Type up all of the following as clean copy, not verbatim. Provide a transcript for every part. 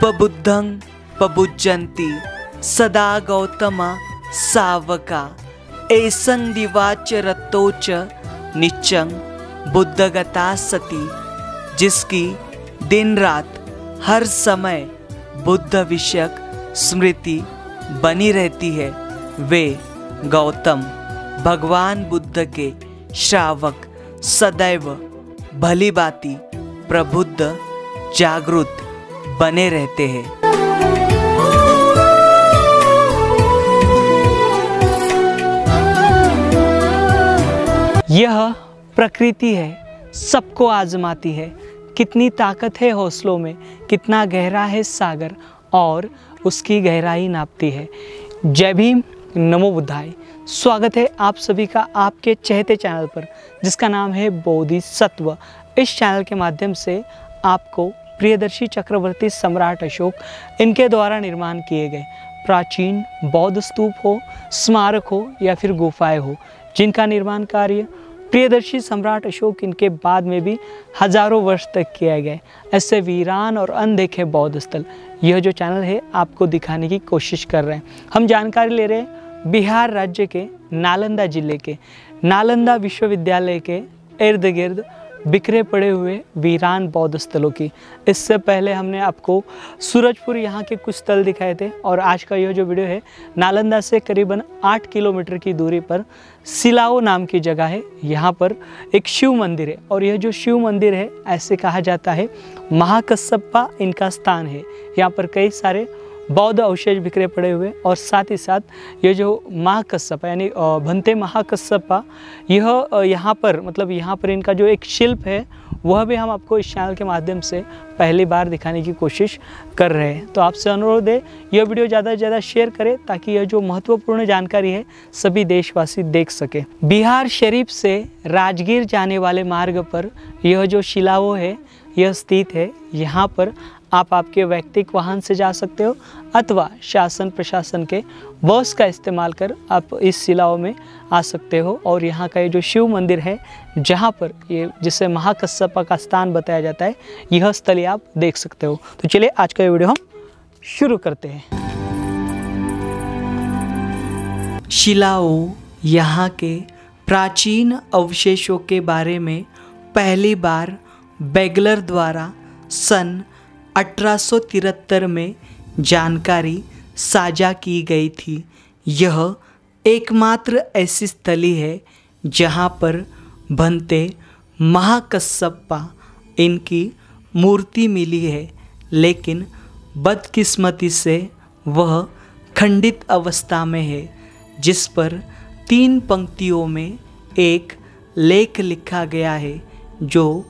पबुद्धं पबुज्जन्ति सदा गौतमा सावका एसं दिवाच रतोच निच्चं बुद्धगता सती। जिसकी दिन रात हर समय बुद्ध विषयक स्मृति बनी रहती है, वे गौतम भगवान बुद्ध के श्रावक सदैव भली भांति प्रबुद्ध जागृत बने रहते हैं। यह प्रकृति है, सबको आजमाती है। कितनी ताकत है हौसलों में, कितना गहरा है सागर और उसकी गहराई नापती है। जय भीम, नमो बुद्धाय। स्वागत है आप सभी का आपके चहेते चैनल पर, जिसका नाम है बोधिसत्व। इस चैनल के माध्यम से आपको प्रियदर्शी चक्रवर्ती सम्राट अशोक इनके द्वारा निर्माण किए गए प्राचीन बौद्ध स्तूप हो, स्मारक हो या फिर गुफाएं हो, जिनका निर्माण कार्य प्रियदर्शी सम्राट अशोक इनके बाद में भी हजारों वर्ष तक किया गया, ऐसे वीरान और अनदेखे बौद्ध स्थल यह जो चैनल है आपको दिखाने की कोशिश कर रहे हैं। हम जानकारी ले रहे हैं बिहार राज्य के नालंदा जिले के नालंदा विश्वविद्यालय के इर्द गिर्द बिखरे पड़े हुए वीरान बौद्ध स्थलों की। इससे पहले हमने आपको सूरजपुर यहाँ के कुछ स्थल दिखाए थे और आज का यह जो वीडियो है नालंदा से करीबन 8 किलोमीटर की दूरी पर सिलाओ नाम की जगह है। यहाँ पर एक शिव मंदिर है और यह जो शिव मंदिर है ऐसे कहा जाता है महाकස්සपा इनका स्थान है। यहाँ पर कई सारे बौद्ध अवशेष बिखरे पड़े हुए और साथ ही साथ ये जो महाकස්සपा यानी भंते महाकස්සपा यह यहाँ पर इनका जो एक शिल्प है वह भी हम आपको इस चैनल के माध्यम से पहली बार दिखाने की कोशिश कर रहे हैं। तो आपसे अनुरोध है यह वीडियो ज़्यादा से ज़्यादा शेयर करें ताकि यह जो महत्वपूर्ण जानकारी है सभी देशवासी देख सके। बिहार शरीफ से राजगीर जाने वाले मार्ग पर यह जो शिलाओं है यह स्थित है। यहाँ पर आप आपके व्यक्तिगत वाहन से जा सकते हो अथवा शासन प्रशासन के बस का इस्तेमाल कर आप इस शिलाओं में आ सकते हो। और यहाँ का ये जो शिव मंदिर है जहाँ पर ये जिसे महाकස්සपा का स्थान बताया जाता है, यह स्थल आप देख सकते हो। तो चलिए आज का ये वीडियो हम शुरू करते हैं। शिलाओं यहाँ के प्राचीन अवशेषों के बारे में पहली बार बेगलर द्वारा सन 1873 में जानकारी साझा की गई थी। यह एकमात्र ऐसी स्थली है जहाँ पर भंते महाकස්සपा इनकी मूर्ति मिली है, लेकिन बदकिस्मती से वह खंडित अवस्था में है, जिस पर 3 पंक्तियों में एक लेख लिखा गया है जो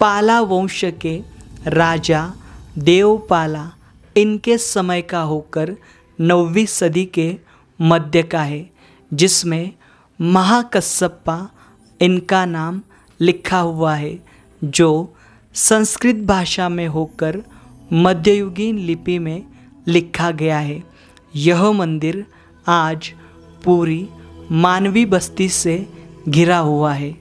पाला वंश के राजा देवपाला इनके समय का होकर 9वीं सदी के मध्य का है, जिसमें महाकස්සपा इनका नाम लिखा हुआ है, जो संस्कृत भाषा में होकर मध्ययुगीन लिपि में लिखा गया है। यह मंदिर आज पूरी मानवी बस्ती से घिरा हुआ है।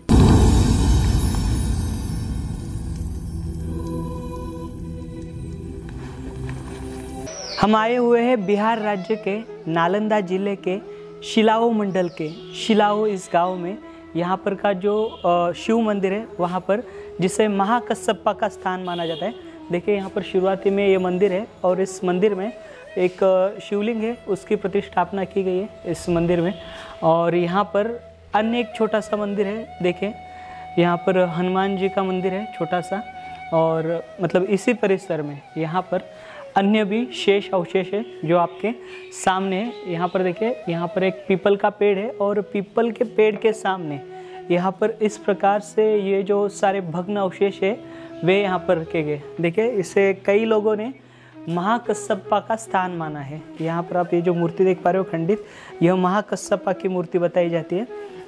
हम आए हुए हैं बिहार राज्य के नालंदा जिले के शिलाओ मंडल के शिलाओ इस गांव में। यहाँ पर का जो शिव मंदिर है वहाँ पर जिसे महाकස්සपा का स्थान माना जाता है। देखिए यहाँ पर शुरुआती में ये मंदिर है और इस मंदिर में एक शिवलिंग है, उसकी प्रतिष्ठापना की गई है इस मंदिर में। और यहाँ पर अन्य एक छोटा सा मंदिर है, देखें यहाँ पर हनुमान जी का मंदिर है छोटा सा। और मतलब इसी परिसर में यहाँ पर अन्य भी शेष अवशेष है जो आपके सामने है। यहाँ पर देखिए, यहाँ पर एक पीपल का पेड़ है और पीपल के पेड़ के सामने यहाँ पर इस प्रकार से ये जो सारे भग्न अवशेष है वे यहाँ पर रखे गए। देखिए इसे कई लोगों ने महाकස්සपा का स्थान माना है। यहाँ पर आप ये जो मूर्ति देख पा रहे हो खंडित, यह महाकස්සपा की मूर्ति बताई जाती है।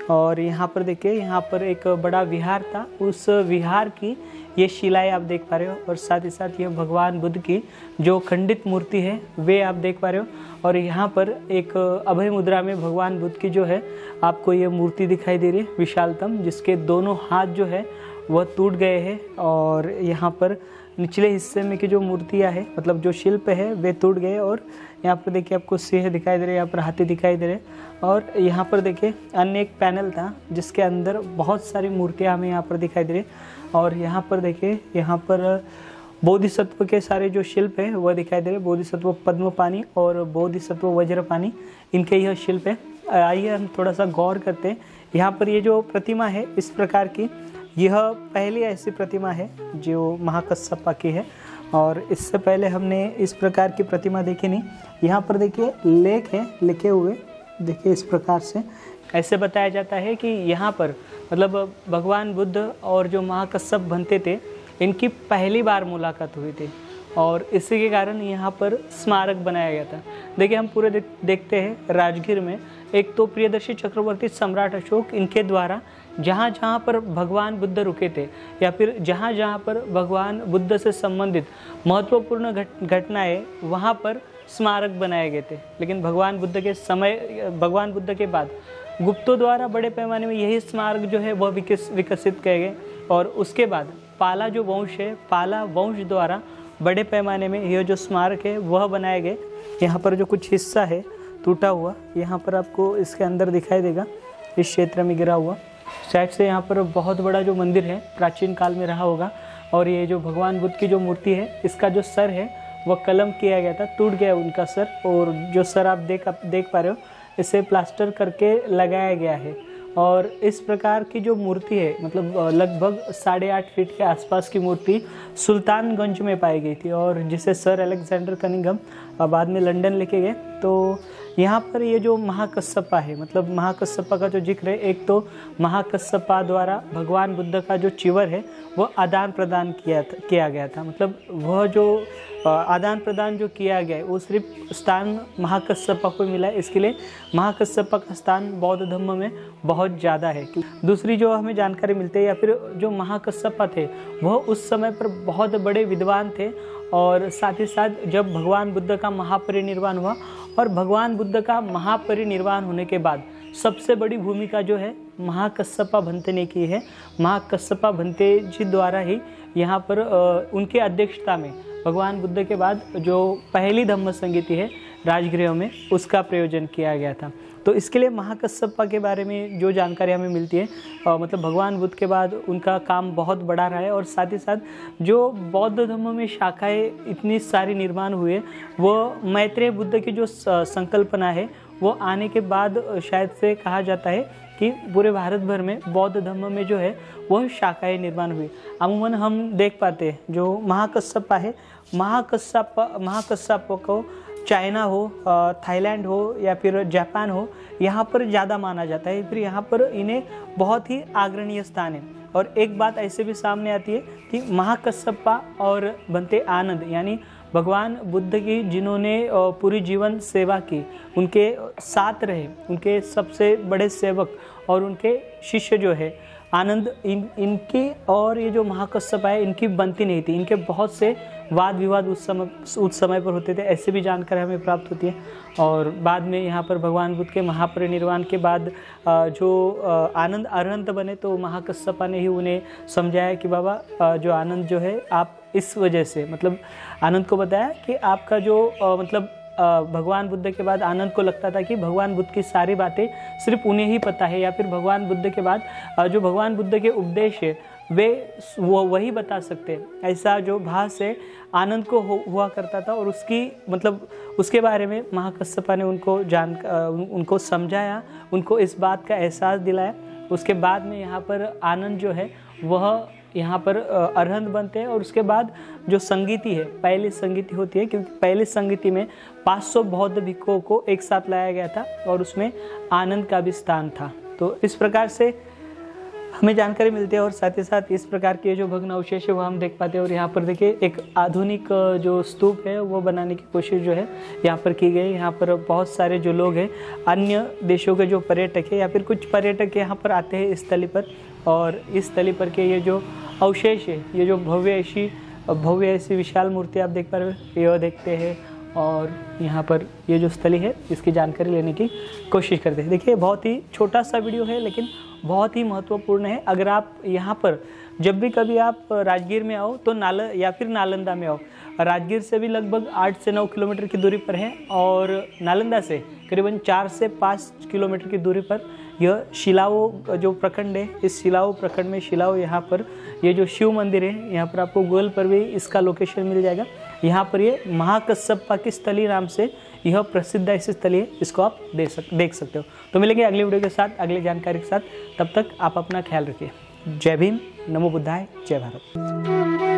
और यहाँ पर देखिए, यहाँ पर एक बड़ा विहार था, उस विहार की ये शिलाएं आप देख पा रहे हो। और साथ ही साथ यह भगवान बुद्ध की जो खंडित मूर्ति है वे आप देख पा रहे हो। और यहाँ पर एक अभय मुद्रा में भगवान बुद्ध की जो है आपको ये मूर्ति दिखाई दे रही है विशालतम, जिसके दोनों हाथ जो है वह टूट गए हैं। और यहाँ पर निचले हिस्से में की जो मूर्तियाँ है, मतलब जो शिल्प है वे टूट गए। और यहाँ पर देखिए आपको सिंह दिखाई दे रहे, यहाँ पर हाथी दिखाई दे रहे। और यहाँ पर देखिए अन्य एक पैनल था जिसके अंदर बहुत सारी मूर्तियाँ हमें यहाँ पर दिखाई दे रही। और यहाँ पर देखिए, यहाँ पर बोधिसत्व के सारे जो शिल्प है वह दिखाई दे रहे। बोधिसत्व पद्मपाणि और बोधिसत्व वज्रपाणि, इनके यह शिल्प है। आइए हम थोड़ा सा गौर करते हैं। यहाँ पर ये जो प्रतिमा है इस प्रकार की, यह पहली ऐसी प्रतिमा है जो महाकश्यपा की है। और इससे पहले हमने इस प्रकार की प्रतिमा देखी नहीं। यहाँ पर देखिए लेख हैं लिखे हुए, देखिए इस प्रकार से। ऐसे बताया जाता है कि यहाँ पर मतलब भगवान बुद्ध और जो महाकश्यप बनते थे, इनकी पहली बार मुलाकात हुई थी और इसी के कारण यहाँ पर स्मारक बनाया गया था। देखिए हम पूरे देखते हैं राजगीर में एक तो प्रियदर्शी चक्रवर्ती सम्राट अशोक, इनके द्वारा जहाँ जहाँ पर भगवान बुद्ध रुके थे या फिर जहाँ जहाँ पर भगवान बुद्ध से संबंधित महत्वपूर्ण घटनाएं, वहाँ पर स्मारक बनाए गए थे। लेकिन भगवान बुद्ध के बाद गुप्तों द्वारा बड़े पैमाने में यही स्मारक जो है वह विकसित किए गए। और उसके बाद पाला जो वंश है, पाला वंश द्वारा बड़े पैमाने में यह जो स्मारक है वह बनाए गए। यहाँ पर जो कुछ हिस्सा है टूटा हुआ, यहाँ पर आपको इसके अंदर दिखाई देगा, इस क्षेत्र में गिरा हुआ। शायद से यहाँ पर बहुत बड़ा जो मंदिर है प्राचीन काल में रहा होगा। और ये जो भगवान बुद्ध की जो मूर्ति है, इसका जो सर है वह कलम किया गया था, टूट गया उनका सर। और जो सर आप देख पा रहे हो, इसे प्लास्टर करके लगाया गया है। और इस प्रकार की जो मूर्ति है, मतलब लगभग 8.5 फीट के आसपास की मूर्ति सुल्तानगंज में पाई गई थी, और जिसे सर अलेक्जेंडर कनिंघम बाद में लंदन लेके गए। तो यहाँ पर ये जो महाकश्यपा है, मतलब महाकश्यपा का जो जिक्र है, एक तो महाकश्यपा द्वारा भगवान बुद्ध का जो चिवर है वह आदान प्रदान किया गया था। मतलब वह जो आदान प्रदान जो किया गया है वो सिर्फ स्थान महाकश्यपा को मिला है। इसके लिए महाकश्यपा का स्थान बौद्ध धर्म में बहुत ज़्यादा है। दूसरी जो हमें जानकारी मिलती है, या फिर जो महाकश्यपा थे वह उस समय पर बहुत बड़े विद्वान थे। और साथ ही साथ जब भगवान बुद्ध का महापरिनिर्वाण हुआ, और भगवान बुद्ध का महापरिनिर्वाण होने के बाद सबसे बड़ी भूमिका जो है महाकश्यपा भंते ने की है। महाकश्यपा भंते जी द्वारा ही यहाँ पर उनके अध्यक्षता में भगवान बुद्ध के बाद जो पहली धम्म संगीति है राजगृह में, उसका प्रयोजन किया गया था। तो इसके लिए महाकश्यपा के बारे में जो जानकारी हमें मिलती है, मतलब भगवान बुद्ध के बाद उनका काम बहुत बड़ा रहा है। और साथ ही साथ जो बौद्ध धर्म में शाखाएं इतनी सारी निर्माण हुए, वो मैत्रेय बुद्ध की जो संकल्पना है वो आने के बाद शायद से कहा जाता है कि पूरे भारत भर में बौद्ध धर्म में जो है वह शाखाएं निर्माण हुई। अमूमन हम देख पाते हैं जो महाकश्यपा है, महाकश्यप को चाइना हो, थाईलैंड हो या फिर जापान हो, यहाँ पर ज़्यादा माना जाता है। फिर यहाँ पर इन्हें बहुत ही अग्रणीय स्थान है। और एक बात ऐसे भी सामने आती है कि महाकश्यपा और भंते आनंद, यानी भगवान बुद्ध की जिन्होंने पूरी जीवन सेवा की, उनके साथ रहे, उनके सबसे बड़े सेवक और उनके शिष्य जो है आनंद, इनकी और ये जो महाकश्यपा है इनकी बनती नहीं थी। इनके बहुत से वाद विवाद उस समय पर होते थे, ऐसे भी जानकारी हमें प्राप्त होती है। और बाद में यहाँ पर भगवान बुद्ध के महापरिनिर्वाण के बाद जो आनंद अरहंत बने, तो महाकश्यपा ने ही उन्हें समझाया कि बाबा जो आनंद जो है आप इस वजह से, मतलब आनंद को बताया कि आपका जो मतलब भगवान बुद्ध के बाद आनंद को लगता था कि भगवान बुद्ध की सारी बातें सिर्फ उन्हें ही पता है, या फिर भगवान बुद्ध के बाद जो भगवान बुद्ध के उपदेश है वो वही बता सकते हैं। ऐसा जो भास है आनंद को हुआ करता था। और उसके बारे में महाकश्यपा ने उनको समझाया, उनको इस बात का एहसास दिलाया। उसके बाद में यहाँ पर आनंद जो है वह यहाँ पर अरहंत बनते हैं। और उसके बाद जो संगीति है, पहली संगीति होती है, क्योंकि पहली संगीति में 500 बौद्ध भिक्षुओं को एक साथ लाया गया था और उसमें आनंद का भी स्थान था। तो इस प्रकार से हमें जानकारी मिलती है। और साथ ही साथ इस प्रकार के जो भग्न अवशेष है वो हम देख पाते हैं। और यहाँ पर देखिए एक आधुनिक जो स्तूप है वो बनाने की कोशिश जो है यहाँ पर की गई। यहाँ पर बहुत सारे जो लोग हैं, अन्य देशों के जो पर्यटक है या फिर कुछ पर्यटक यहाँ पर आते हैं इस स्थली पर। और इस स्थली पर के ये जो अवशेष है, ये जो भव्य ऐसी विशाल मूर्ति आप देख पा रहे हो, ये देखते हैं। और यहाँ पर ये जो स्थली है इसकी जानकारी लेने की कोशिश करते हैं। देखिए बहुत ही छोटा सा वीडियो है लेकिन बहुत ही महत्वपूर्ण है। अगर आप यहाँ पर जब भी कभी आप राजगीर में आओ तो या फिर नालंदा में आओ। राजगीर से भी लगभग 8 से 9 किलोमीटर की दूरी पर है और नालंदा से करीबन 4 से 5 किलोमीटर की दूरी पर यह शिलाओ जो प्रखंड है, इस शिलाओ प्रखंड में शिलाओ यहाँ पर ये जो शिव मंदिर है, यहाँ पर आपको गूगल पर भी इसका लोकेशन मिल जाएगा। यहाँ पर ये महाकश्यप की स्थली नाम से यह प्रसिद्ध ऐसी स्थली है, इसको आप देख सकते हो। तो मिलेंगे अगली वीडियो के साथ, अगली जानकारी के साथ। तब तक आप अपना ख्याल रखिए। जय भीम, नमो बुद्धाय, जय भारत।